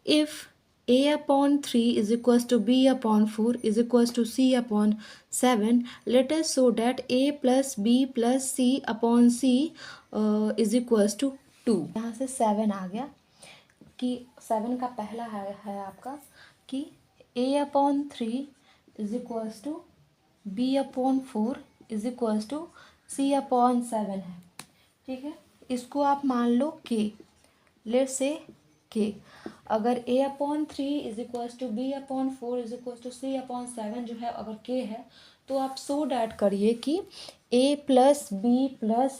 If a upon 3 is equals to b upon 4 is equals to c upon 7, let us show that a plus b plus c upon c is equals to 2। यहाँ से 7 आ गया कि 7 का पहला है आपका कि a upon 3 is equals to b upon 4 is equals to c upon 7 है। ठीक है, इसको आप मान लो k, लेट से k। अगर a upon 3 is equals to b upon 4 is equals to c upon 7 जो है, अगर k है तो आप सो डैट करिए कि a plus B plus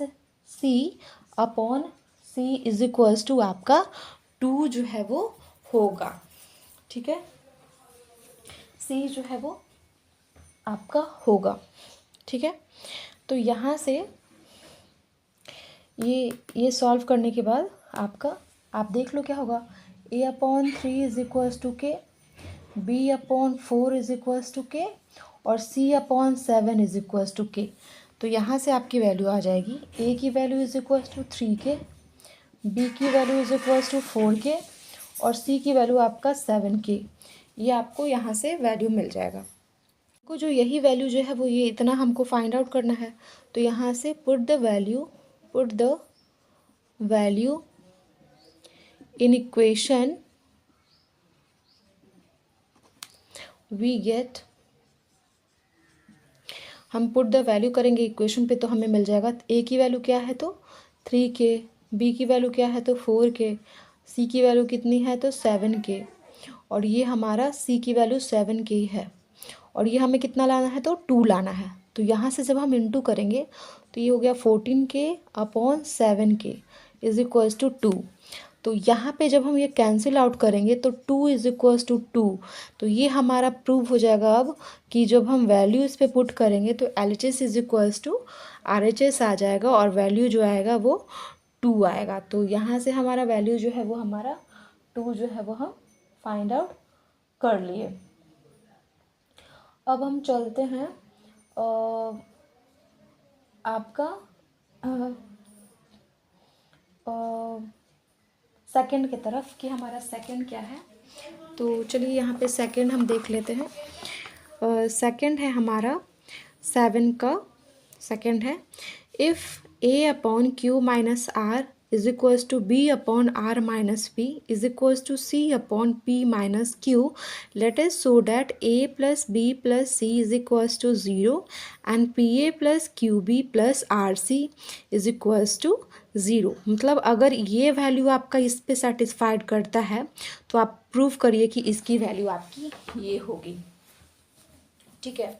c upon c is equals to आपका 2 जो है वो होगा। ठीक है, c जो है वो आपका होगा। ठीक है, तो यहाँ से ये सॉल्व करने के बाद आपका आप देख लो क्या होगा। a upon 3 is equals to के, b upon 4 is equals to k और c upon 7 is equals to k. तो यहाँ से आपकी वैल्यू आ जाएगी a की वैल्यू इज इक्वल्स टू 3 के, b की वैल्यू इज इक्वल्स टू 4 के और c की वैल्यू आपका 7 के। ये आपको यहाँ से वैल्यू मिल जाएगा। को जो यही वैल्यू जो है वो ये इतना हमको फाइंड आउट करना है। तो यहाँ से put the value in equation we get, हम पुट द वैल्यू करेंगे इक्वेशन पे तो हमें मिल जाएगा a की वैल्यू क्या है तो 3 के, b की वैल्यू क्या है तो 4 के, c की वैल्यू कितनी है तो 7 के और ये हमारा c की वैल्यू 7 के ही है और ये हमें कितना लाना है तो 2 लाना है। तो यहाँ से जब हम इंटू करेंगे तो ये हो गया 14 के अपॉन 7 के इज इक्वल्स टू 2। तो यहाँ पे जब हम ये कैंसिल आउट करेंगे तो 2 इज इक्वल्स टू 2। तो ये हमारा प्रूव हो जाएगा अब कि जब हम वैल्यू इस पे पुट करेंगे तो LHS is equals to RHS आ जाएगा और वैल्यू जो आएगा वो 2 आएगा। तो यहाँ से हमारा वैल्यू जो है वो हमारा 2 जो है वो हम फाइंड आउट कर लिए। अब हम चलते हैं आपका सेकंड की तरफ कि हमारा सेकंड क्या है। तो चलिए यहाँ पे सेकंड हम देख लेते हैं। सेकंड है हमारा 7 का सेकंड है, if a upon q minus r is equals to b upon r minus p is equals to c upon p minus q, let us show that a plus b plus c is equals to 0 and pa plus qb plus rc is equals to 0। मतलब अगर ये value आपका इस पे satisfied करता है तो आप प्रूव करिए कि इसकी वैल्यू आपकी ये होगी। ठीक है,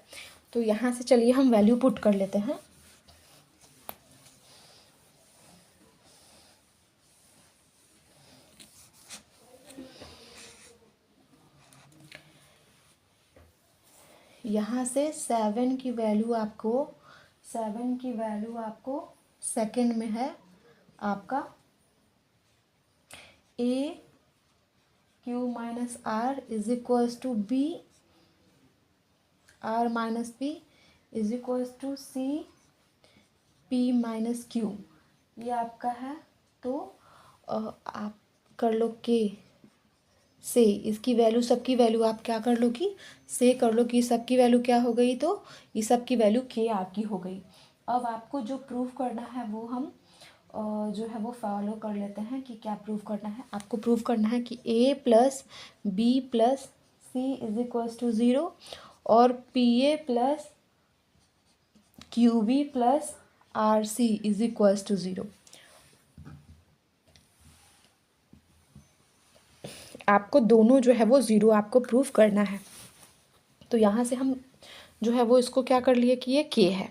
तो यहाँ से चलिए हम वैल्यू पुट कर लेते हैं। यहाँ से 7 की वैल्यू आपको सेकंड में है आपका a q minus r is equals to b r minus p is equals to c p minus q, ये आपका है। तो आप कर लो के से इसकी वैल्यू, सबकी वैल्यू आप क्या कर लो कि से कर लो कि सबकी वैल्यू क्या हो गई तो ये सबकी वैल्यू के आपकी हो गई। अब आपको जो प्रूव करना है वो हम जो है वो फॉलो कर लेते हैं कि क्या प्रूव करना है। आपको प्रूव करना है कि a plus B plus c is equals to 0 और pa plus qb plus rc is equals to 0। आपको दोनों जो है वो 0 आपको प्रूव करना है। तो यहाँ से हम जो है वो इसको क्या कर लिए कि ये k है।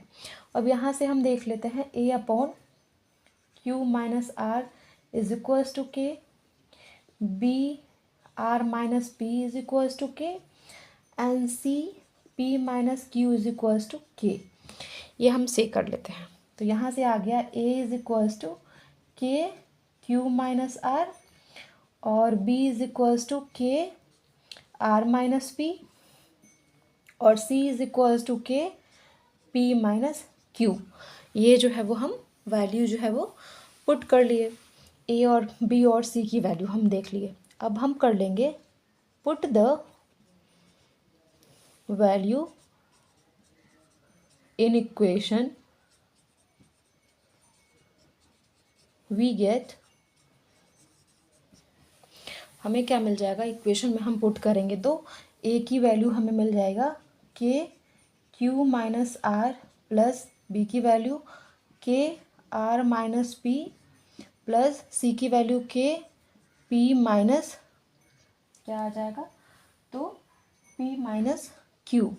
अब यहाँ से हम देख लेते हैं a upon q minus R is equals to के, b r minus p is equals to K and c p minus q is equals to K. ये हम से कर लेते हैं। तो यहाँ से आ गया a इज इक्वल्स टू के q माइनस आर और b इज इक्वल्स टू के r माइनस पी और c इज इक्वल्स टू के p माइनस q। ये जो है वो हम वैल्यू जो है वो पुट कर लिए, a और b और c की वैल्यू हम देख लिए। अब हम कर लेंगे put the value in equation, we get, हमें क्या मिल जाएगा, इक्वेशन में हम पुट करेंगे तो ए की वैल्यू हमें मिल जाएगा k q minus r plus b की value k r minus p plus c की वैल्यू के पी माइनस क्या आ जाएगा, तो पी माइनस क्यू।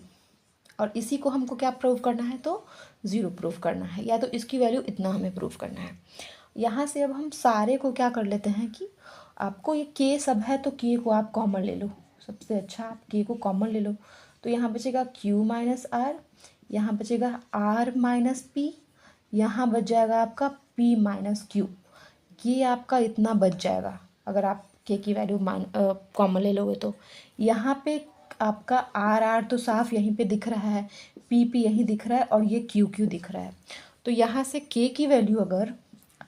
और इसी को हमको क्या प्रूव करना है, तो ज़ीरो प्रूव करना है, या तो इसकी वैल्यू इतना हमें प्रूव करना है। यहाँ से अब हम सारे को क्या कर लेते हैं कि आपको ये के सब है तो के को आप कॉमन ले लो, सबसे अच्छा आप के को कॉमन ले लो। तो यहाँ बचेगा क्यू माइनस आर, यहाँ बचेगा आर माइनस पी, यहाँ बच जाएगा आपका पी माइनस क्यू। ये आपका इतना बच जाएगा अगर आप के की वैल्यू कॉमन ले लोगे तो। यहाँ पे आपका आर आर तो साफ यहीं पे दिख रहा है, पी पी यहीं दिख रहा है और ये क्यू क्यू दिख रहा है। तो यहाँ से के की वैल्यू अगर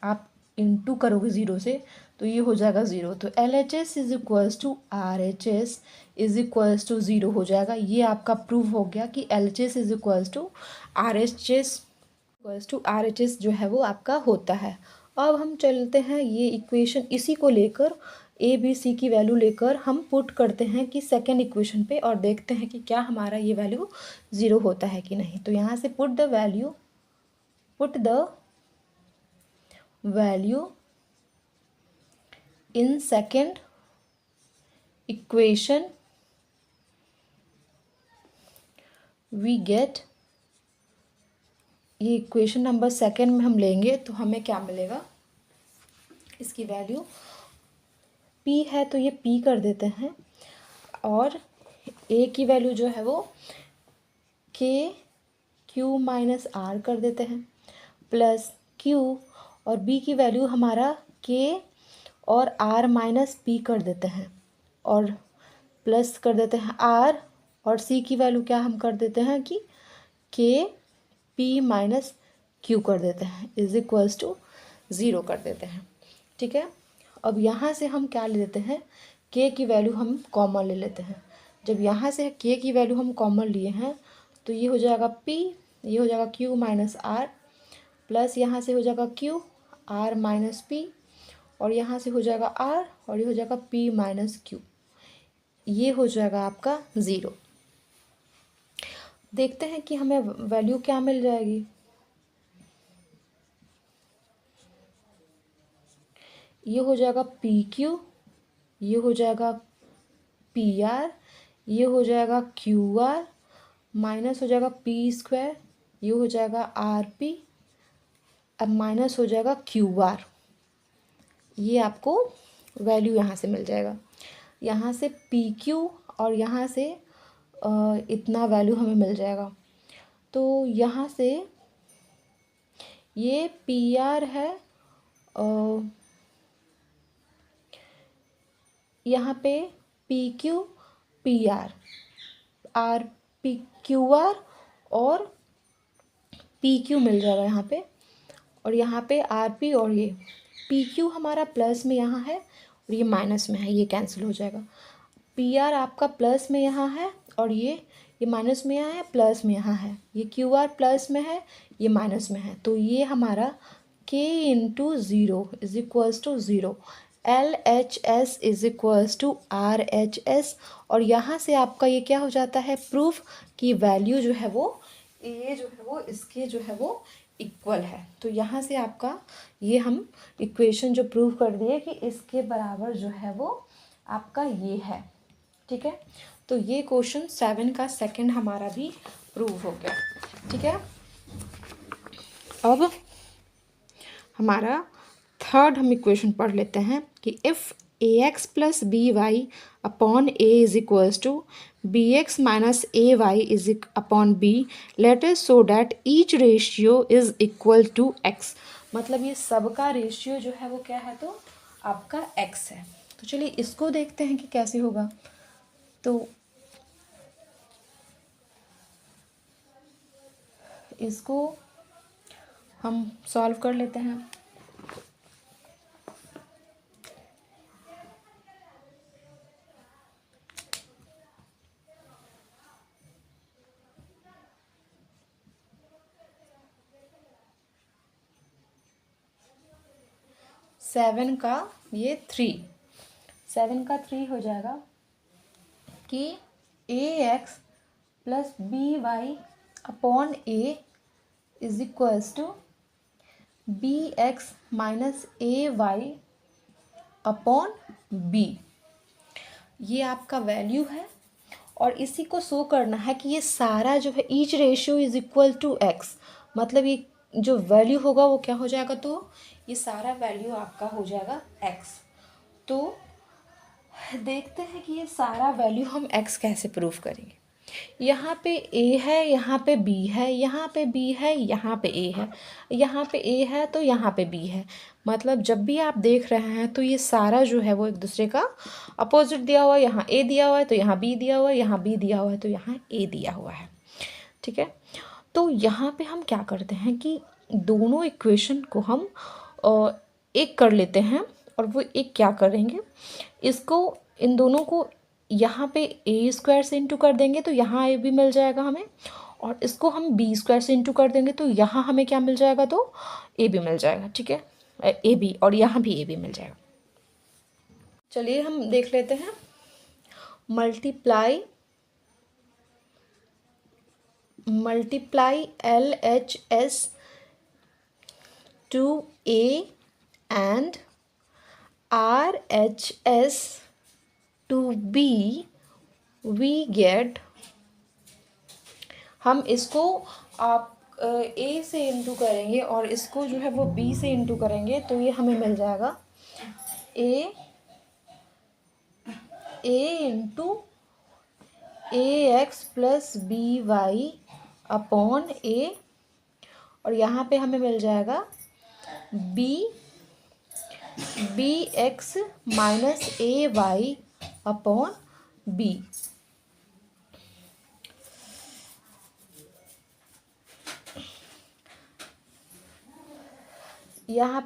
आप इंटू करोगे ज़ीरो से तो ये हो जाएगा ज़ीरो। तो L H S is equals to R H S is equals to zero हो जाएगा। ये आपका प्रूव हो गया कि L H S is equals to R H S equals to R H S जो है वो आपका होता है। अब हम चलते हैं ये इक्वेशन, इसी को लेकर ए बी सी की वैल्यू लेकर हम पुट करते हैं कि सेकेंड इक्वेशन पे, और देखते हैं कि क्या हमारा ये वैल्यू ज़ीरो होता है कि नहीं। तो यहाँ से put the value in second equation, we get, ये इक्वेशन नंबर सेकेंड में हम लेंगे तो हमें क्या मिलेगा, इसकी वैल्यू p है तो ये p कर देते हैं, और a की वैल्यू जो है वो k q माइनस आर कर देते हैं प्लस q, और b की वैल्यू हमारा k और r माइनस पी कर देते हैं, और प्लस कर देते हैं r, और c की वैल्यू क्या हम कर देते हैं कि k p माइनस क्यू कर देते हैं इज इक्वल्स टू ज़ीरो कर देते हैं। ठीक है, अब यहाँ से हम क्या ले लेते हैं, k की वैल्यू हम कॉमन ले लेते हैं। जब यहाँ से k की वैल्यू हम कॉमन लिए हैं तो ये हो जाएगा p, ये हो जाएगा q माइनस आर, प्लस यहाँ से हो जाएगा q r माइनस p, और यहाँ से हो जाएगा r, और ये हो जाएगा p माइनस q। ये हो जाएगा आपका ज़ीरो। देखते हैं कि हमें वैल्यू क्या मिल जाएगी। ये हो जाएगा पी क्यू, ये हो जाएगा पी आर, ये हो जाएगा क्यू आर, माइनस हो जाएगा पी स्क्वायर, ये हो जाएगा आर पी, अब माइनस हो जाएगा क्यू आर। ये आपको वैल्यू यहाँ से मिल जाएगा। यहाँ से पी क्यू और यहाँ से इतना वैल्यू हमें मिल जाएगा। तो यहाँ से ये पी आर है, यहाँ पे P Q P R, R P Q R और पी क्यू मिल जाएगा यहाँ पे, और यहाँ पे आर पी, और ये पी क्यू हमारा प्लस में यहाँ है और ये माइनस में है, ये कैंसिल हो जाएगा। पी आर आपका प्लस में यहाँ है और ये माइनस में यहाँ है, प्लस में यहाँ है, ये क्यू आर प्लस में है, ये माइनस में है। तो ये हमारा k into zero is equals to zero, L H S is equals to R H S. और यहाँ से आपका ये क्या हो जाता है, प्रूफ कि वैल्यू जो है वो ए जो है वो इसके जो है वो इक्वल है। तो यहाँ से आपका ये हम इक्वेशन जो प्रूव कर दिए कि इसके बराबर जो है वो आपका ये है। ठीक है, तो ये क्वेश्चन 7 का सेकंड हमारा भी प्रूव हो गया। ठीक है, अब हमारा थर्ड हम इक्वेशन पढ़ लेते हैं कि if a x plus B Y upon a is equals to b x minus A y is upon b, let us show that each ratio is equal to x. मतलब ये सबका ratio जो है वो क्या है, तो आपका एक्स है। तो चलिए इसको देखते हैं कि कैसे होगा। तो इसको हम सॉल्व कर लेते हैं। 7 का ये 3, 7 का 3 हो जाएगा कि ax plus B Y upon a is equals to b x minus A Y upon b. ये आपका वैल्यू है और इसी को शो करना है कि ये सारा जो है each ratio is equal to x, मतलब ये जो वैल्यू होगा वो क्या हो जाएगा, तो ये सारा वैल्यू आपका हो जाएगा एक्स। तो देखते हैं कि ये सारा वैल्यू हम एक्स कैसे प्रूव करेंगे। यहाँ पे ए है, यहाँ पे बी है, यहाँ पे बी है, यहाँ पे ए है, यहाँ पे ए है तो यहाँ पे बी है। मतलब जब भी आप देख रहे हैं तो ये सारा जो है वो एक दूसरे का अपोजिट दिया हुआ है। यहाँ ए दिया हुआ है तो यहाँ बी दिया हुआ है, यहाँ बी दिया हुआ है तो यहाँ ए दिया हुआ है। ठीक है, तो यहाँ पे हम क्या करते हैं कि दोनों इक्वेशन को हम एक कर लेते हैं। और वो एक क्या करेंगे, इसको इन दोनों को यहाँ पे ए स्क्वायर से इंटू कर देंगे तो यहाँ ए भी मिल जाएगा हमें, और इसको हम बी स्क्वायर से इंटू कर देंगे तो यहाँ हमें क्या मिल जाएगा, तो ए भी मिल जाएगा। ठीक है, ए बी, और यहाँ भी ए भी मिल जाएगा। चलिए हम देख लेते हैं। Multiply L H S to a and R H S to b we get, हम इसको आप ए से इंटू करेंगे और इसको जो है वो बी से इंटू करेंगे तो ये हमें मिल जाएगा A into A x plus B Y upon A, और यहाँ पे हमें मिल जाएगा बी एक्स माइनस ए वाई अपॉन बी। यहाँ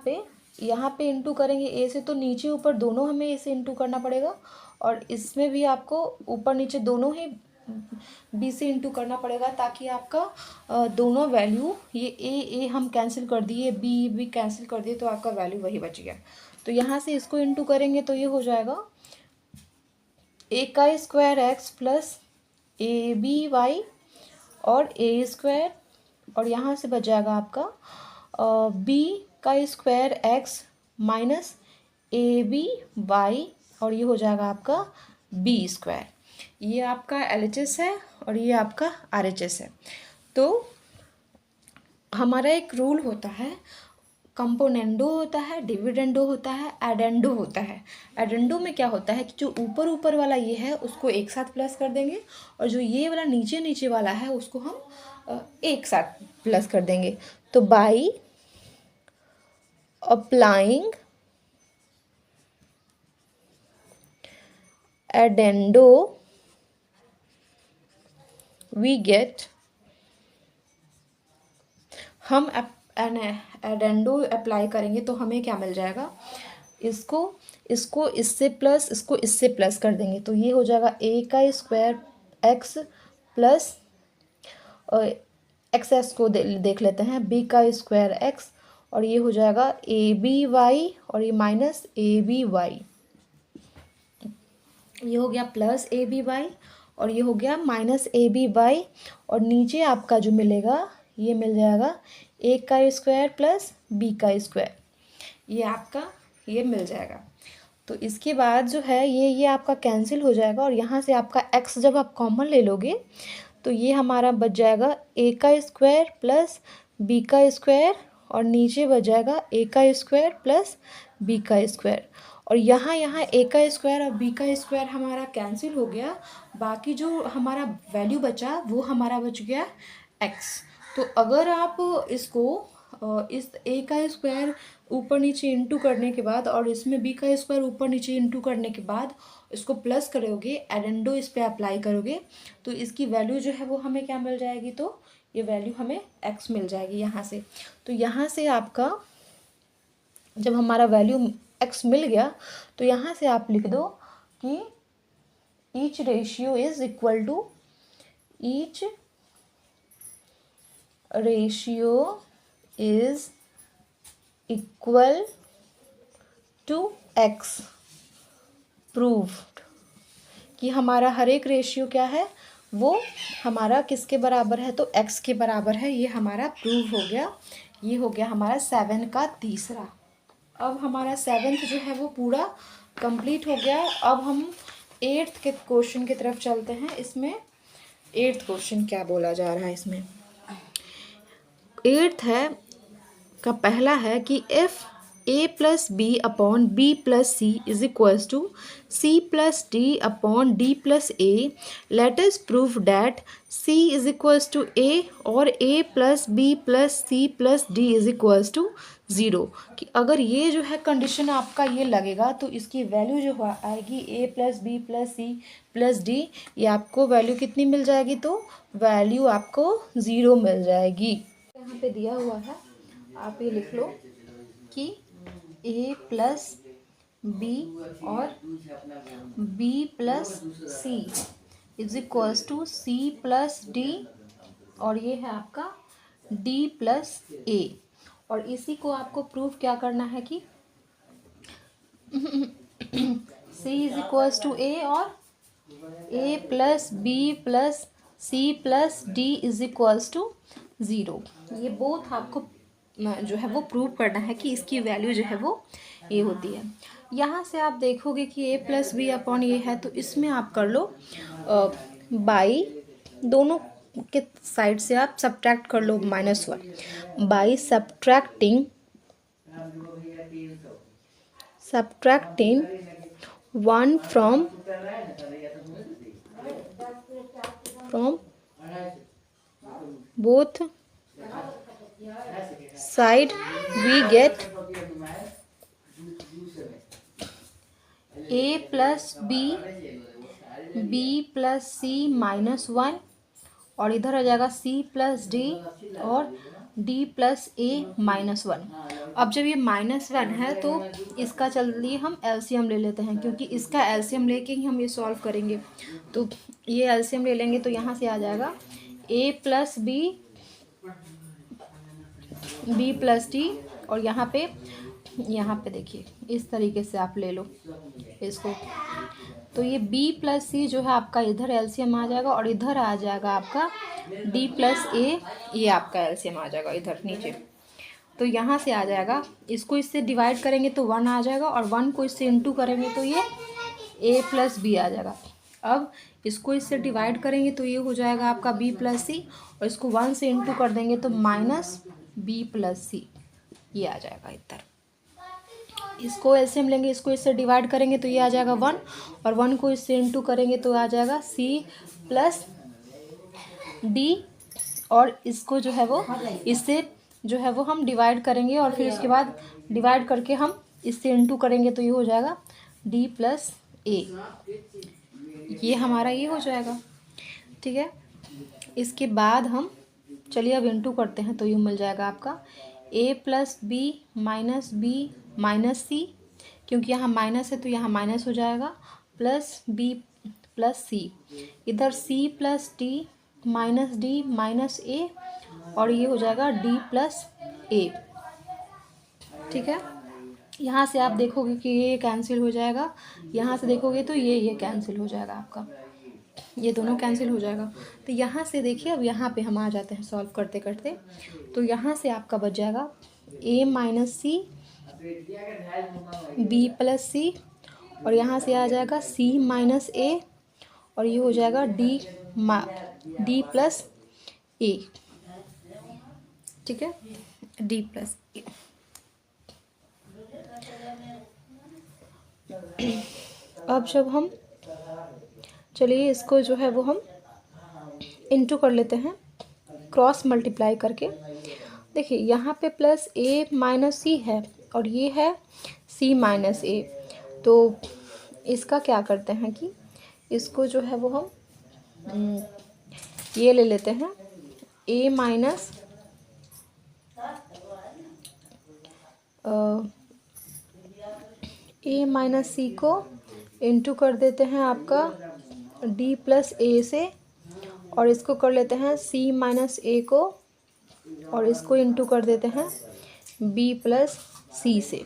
पे इंटू करेंगे ए से तो नीचे ऊपर दोनों हमें ए से इंटू करना पड़ेगा, और इसमें भी आपको ऊपर नीचे दोनों ही बी से इंटू करना पड़ेगा, ताकि आपका दोनों वैल्यू, ये ए हम कैंसिल कर दिए, बी कैंसिल कर दिए, तो आपका वैल्यू वही बच गया। तो यहाँ से इसको इंटू करेंगे तो ये हो जाएगा ए का square x plus a b y और ए स्क्वायर, और यहाँ से बच जाएगा आपका बी का square x minus a b y, और ये हो जाएगा आपका बी स्क्वायर। ये आपका LHS है और ये आपका RHS है। तो हमारा एक रूल होता है, कंपोनेंडो होता है, डिविडेंडो होता है, एडेंडो होता है। एडेंडो में क्या होता है कि जो ऊपर वाला ये है उसको एक साथ प्लस कर देंगे, और जो ये वाला नीचे वाला है उसको हम एक साथ प्लस कर देंगे। तो बाई अप्लाइंग एडेंडो वी गेट, हम एडेंडो अप्लाई करेंगे तो हमें क्या मिल जाएगा, इसको इससे प्लस, इसको इससे प्लस कर देंगे तो ये हो जाएगा ए का square x plus x S को देख लेते हैं, बी का स्क्वायर एक्स, और ये हो जाएगा ए बी वाई, और ये माइनस ए बी वाई। ये हो गया प्लस ए बी वाई, और ये हो गया माइनस ए बी वाई, और नीचे आपका जो मिलेगा ये मिल जाएगा ए का स्क्वायर प्लस बी का स्क्वायर, ये आपका ये मिल जाएगा। तो इसके बाद जो है ये आपका कैंसिल हो जाएगा, और यहाँ से आपका x जब आप कॉमन ले लोगे तो ये हमारा बच जाएगा ए का स्क्वायर प्लस बी का स्क्वायर, और नीचे बच जाएगा ए का स्क्वायर प्लस बी का स्क्वायर, और यहाँ ए का स्क्वायर और बी का स्क्वायर हमारा कैंसिल हो गया। बाकी जो हमारा वैल्यू बचा वो हमारा बच गया x। तो अगर आप इसको इस ए का स्क्वायर ऊपर नीचे इंटू करने के बाद और इसमें बी का स्क्वायर ऊपर नीचे इंटू करने के बाद इसको प्लस करोगे, एडेंडो इस पे अप्लाई करोगे, तो इसकी वैल्यू जो है वो हमें क्या मिल जाएगी, तो ये वैल्यू हमें x मिल जाएगी यहाँ से। तो यहाँ से आपका जब हमारा वैल्यू x मिल गया तो यहाँ से आप लिख दो कि each ratio is equal to, each ratio is equal to x proved कि हमारा हर एक रेशियो क्या है, वो हमारा किसके बराबर है, तो x के बराबर है। ये हमारा प्रूव हो गया। ये हो गया हमारा 7 का तीसरा। अब हमारा 7th जो है वो पूरा कंप्लीट हो गया। अब हम 8th के क्वेश्चन की तरफ चलते हैं। इसमें 8th क्वेश्चन क्या बोला जा रहा है इसमें। 8th है का पहला है कि if a plus b upon b plus c is equals to c plus d upon d plus a, let us prove that c is equals to a और a plus B plus c plus d is equals to 0। कि अगर ये जो है condition आपका ये लगेगा तो इसकी वैल्यू जो आएगी a plus B plus c plus d, ये आपको वैल्यू कितनी मिल जाएगी, तो वैल्यू आपको 0 मिल जाएगी। यहाँ पे दिया हुआ है, आप ये लिख लो कि a प्लस बी और b plus c is equals to c plus D और ये है आपका d प्लस ए। और इसी को आपको प्रूफ क्या करना है कि c is equals to a और a plus B plus c plus d is equals to 0। ये बोथ आपको जो है वो प्रूव करना है कि इसकी वैल्यू जो है वो ये होती है। यहाँ से आप देखोगे कि a प्लस बी अपॉन ये है, तो इसमें आप कर लो बाई, दोनों के साइड से आप सब्ट्रैक्ट कर लो -1 by subtracting 1 from both side we get a plus B plus C -1 और इधर आ जाएगा c प्लस डी और d प्लस ए -1। अब जब ये -1 है तो इसका चलिए हम एलसीएम ले लेते हैं, क्योंकि इसका एलसीएम लेके ही हम ये सॉल्व करेंगे। तो ये एलसीएम ले लेंगे तो यहाँ से आ जाएगा a plus B plus D और यहाँ पे देखिए इस तरीके से आप ले लो इसको। तो ये b प्लस सी जो है आपका इधर एलसीएम आ जाएगा और इधर आ जाएगा आपका d प्लस ए, ये आपका एलसीएम आ जाएगा इधर नीचे। तो यहाँ से आ जाएगा, इसको इससे डिवाइड करेंगे तो 1 आ जाएगा और 1 को इससे इंटू करेंगे तो ये a प्लस बी आ जाएगा। अब इसको इससे डिवाइड करेंगे तो ये हो जाएगा आपका b प्लस सी और इसको 1 से इंटू कर देंगे तो माइनस b प्लस सी, ये आ जाएगा इधर। इसको एलसीएम लेंगे, इसको इससे डिवाइड करेंगे तो ये आ जाएगा 1 और 1 को इससे इंटू करेंगे तो आ जाएगा c प्लस डी और इसको जो है वो इससे जो है वो हम डिवाइड करेंगे और फिर उसके बाद डिवाइड करके हम इससे इंटू करेंगे तो ये हो जाएगा d प्लस ए। ये हमारा ये हो जाएगा, ठीक है। इसके बाद हम चलिए अब इंटू करते हैं तो ये मिल जाएगा आपका a प्लस बी माइनस सी, क्योंकि यहाँ माइनस है तो यहाँ माइनस हो जाएगा, प्लस b प्लस सी, इधर c प्लस डी माइनस ए और ये हो जाएगा d प्लस ए, ठीक है। यहाँ से आप देखोगे कि ये कैंसिल हो जाएगा, यहाँ से देखोगे तो ये कैंसिल हो जाएगा आपका, ये दोनों कैंसिल हो जाएगा। तो यहाँ से देखिए अब यहाँ पे हम आ जाते हैं सॉल्व करते करते। तो यहाँ से आपका बच जाएगा a minus C b plus C और यहाँ से आ जाएगा c माइनस ए और ये हो जाएगा d प्लस ए, ठीक है, d प्लस ए। अब जब हम चलिए इसको जो है वो हम इंटू कर लेते हैं क्रॉस मल्टीप्लाई करके। देखिए यहाँ पे प्लस a माइनस सी है और ये है c माइनस ए, तो इसका क्या करते हैं कि इसको जो है वो हम ये ले लेते हैं a माइनस सी को इंटू कर देते हैं आपका d प्लस ए से और इसको कर लेते हैं c माइनस ए को और इसको इंटू कर देते हैं b प्लस सी से,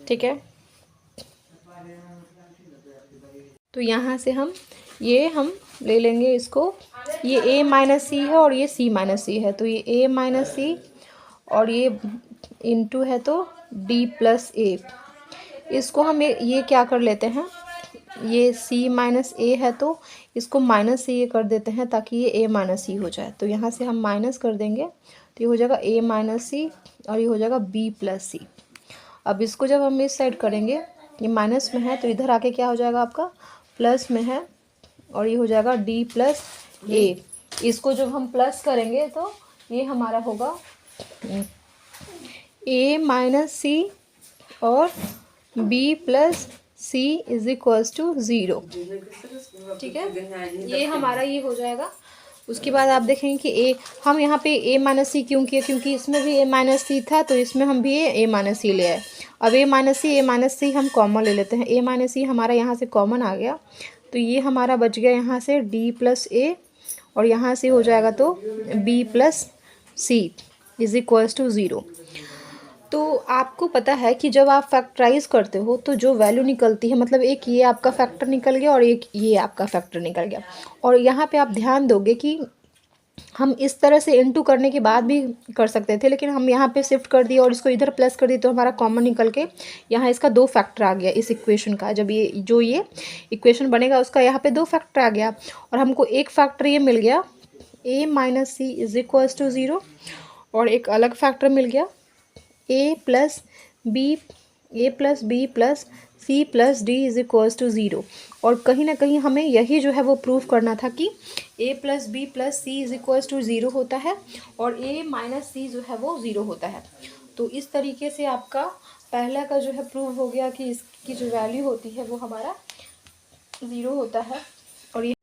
ठीक है। तो यहाँ से हम ले लेंगे इसको, ये a माइनस सी है और ये c माइनस सी है, तो ये a माइनस सी और ये इंटू है तो d प्लस a। इसको हम ये क्या कर लेते हैं, ये c माइनस a है तो इसको माइनस से ये कर देते हैं ताकि ये a माइनस सी हो जाए। तो यहाँ से हम माइनस कर देंगे तो ये हो जाएगा a माइनस सी और ये हो जाएगा b प्लस सी। अब इसको जब हम इस साइड करेंगे, ये माइनस में है तो इधर आके क्या हो जाएगा आपका प्लस में है और ये हो जाएगा d प्लस a। इसको जब हम प्लस करेंगे तो ये हमारा होगा a माइनस सी और b plus c is equals to 0। ठीक है, ये हमारा ये हो जाएगा। उसके बाद आप देखेंगे कि a, हम यहाँ पे a माइनस सी क्यों किए, क्योंकि इसमें भी a माइनस सी था तो इसमें हम भी a माइनस सी ले आए। अब a माइनस सी हम कॉमन ले लेते हैं, a माइनस सी हमारा यहाँ से कॉमन आ गया तो ये हमारा बच गया यहाँ से d प्लस a और यहाँ से हो जाएगा तो b plus c is equals to 0। तो आपको पता है कि जब आप फैक्टराइज करते हो तो जो वैल्यू निकलती है, मतलब एक ये आपका फैक्टर निकल गया और एक ये आपका फैक्टर निकल गया। और यहाँ पे आप ध्यान दोगे कि हम इस तरह से इनटू करने के बाद भी कर सकते थे, लेकिन हम यहाँ पे शिफ्ट कर दिए और इसको इधर प्लस कर दिए तो हमारा कॉमन निकल के यहाँ इसका 2 फैक्टर आ गया इस इक्वेशन का। जब ये इक्वेशन बनेगा उसका यहाँ पे 2 फैक्टर आ गया और हमको एक फैक्टर ये मिल गया a minus c is equals to 0 और एक अलग फैक्टर मिल गया a plus B plus c plus d is equals to 0। और कहीं ना कहीं हमें यही जो है वो प्रूफ करना था कि a plus B plus c is equals to 0 होता है और a माइनस सी जो है वो 0 होता है। तो इस तरीके से आपका पहला का जो है प्रूफ हो गया कि इसकी जो वैल्यू होती है वो हमारा 0 होता है। और ये